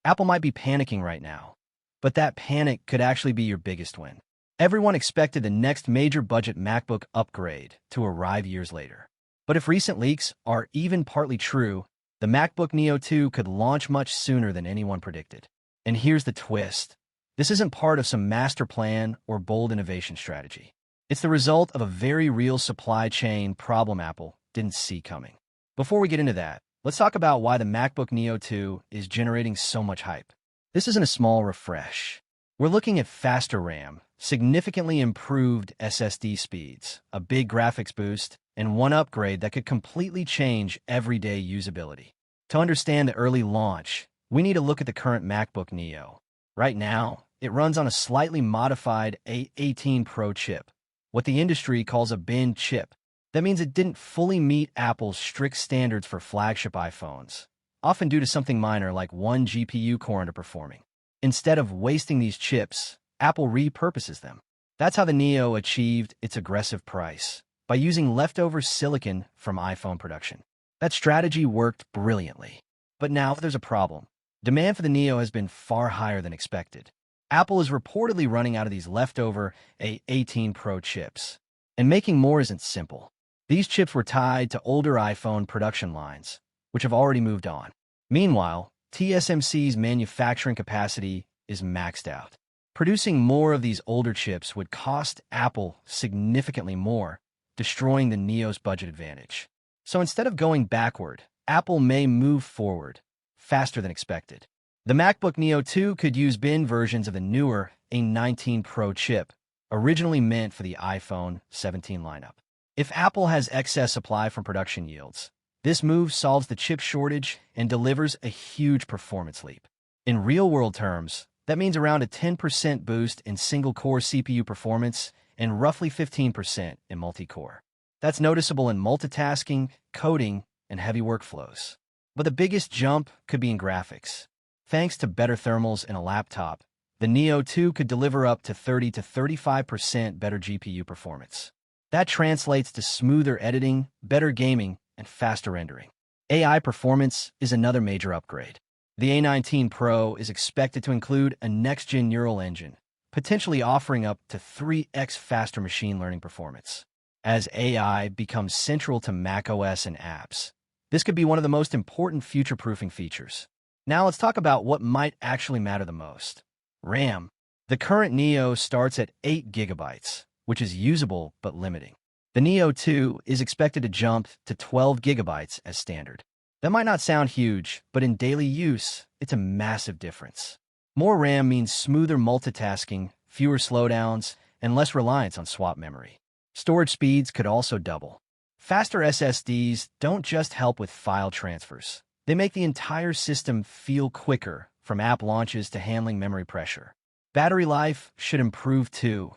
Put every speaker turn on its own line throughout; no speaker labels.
Apple might be panicking right now, but that panic could actually be your biggest win. Everyone expected the next major budget MacBook upgrade to arrive years later. But if recent leaks are even partly true, the MacBook Neo 2 could launch much sooner than anyone predicted. And here's the twist. This isn't part of some master plan or bold innovation strategy. It's the result of a very real supply chain problem Apple didn't see coming. Before we get into that, let's talk about why the MacBook Neo 2 is generating so much hype. This isn't a small refresh. We're looking at faster RAM, significantly improved SSD speeds, a big graphics boost, and one upgrade that could completely change everyday usability. To understand the early launch, we need to look at the current MacBook Neo. Right now, it runs on a slightly modified A18 Pro chip, what the industry calls a bin chip. That means it didn't fully meet Apple's strict standards for flagship iPhones, often due to something minor like one GPU core underperforming. Instead of wasting these chips, Apple repurposes them. That's how the Neo achieved its aggressive price, by using leftover silicon from iPhone production. That strategy worked brilliantly. But now there's a problem. Demand for the Neo has been far higher than expected. Apple is reportedly running out of these leftover A18 Pro chips. And making more isn't simple. These chips were tied to older iPhone production lines, which have already moved on. Meanwhile, TSMC's manufacturing capacity is maxed out. Producing more of these older chips would cost Apple significantly more, destroying the Neo's budget advantage. So instead of going backward, Apple may move forward, faster than expected. The MacBook Neo 2 could use bin versions of the newer A19 Pro chip, originally meant for the iPhone 17 lineup. If Apple has excess supply from production yields, this move solves the chip shortage and delivers a huge performance leap. In real-world terms, that means around a 10% boost in single-core CPU performance and roughly 15% in multi-core. That's noticeable in multitasking, coding, and heavy workflows. But the biggest jump could be in graphics. Thanks to better thermals in a laptop, the Neo 2 could deliver up to 30 to 35% better GPU performance. That translates to smoother editing, better gaming, and faster rendering. AI performance is another major upgrade. The A19 Pro is expected to include a next-gen neural engine, potentially offering up to 3x faster machine learning performance. As AI becomes central to macOS and apps, this could be one of the most important future-proofing features. Now let's talk about what might actually matter the most. RAM. The current Neo starts at 8 GB, which is usable but limiting. The Neo 2 is expected to jump to 12 GB as standard. That might not sound huge, but in daily use, it's a massive difference. More RAM means smoother multitasking, fewer slowdowns, and less reliance on swap memory. Storage speeds could also double. Faster SSDs don't just help with file transfers. They make the entire system feel quicker, from app launches to handling memory pressure. Battery life should improve too,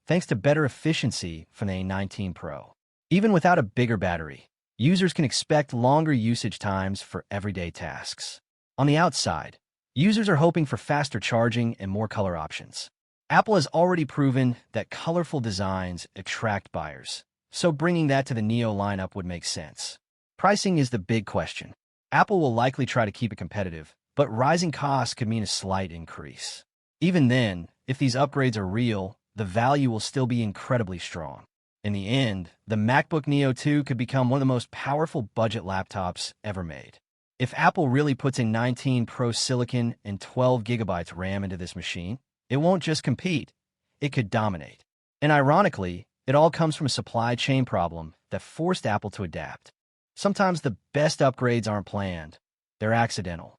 thanks to better efficiency from the A19 Pro. Even without a bigger battery, users can expect longer usage times for everyday tasks. On the outside, users are hoping for faster charging and more color options. Apple has already proven that colorful designs attract buyers, so bringing that to the Neo lineup would make sense. Pricing is the big question. Apple will likely try to keep it competitive, but rising costs could mean a slight increase. Even then, if these upgrades are real, the value will still be incredibly strong. In the end, the MacBook Neo 2 could become one of the most powerful budget laptops ever made. If Apple really puts a 19 Pro silicon and 12 GB RAM into this machine, it won't just compete, it could dominate. And ironically, it all comes from a supply chain problem that forced Apple to adapt. Sometimes the best upgrades aren't planned, they're accidental.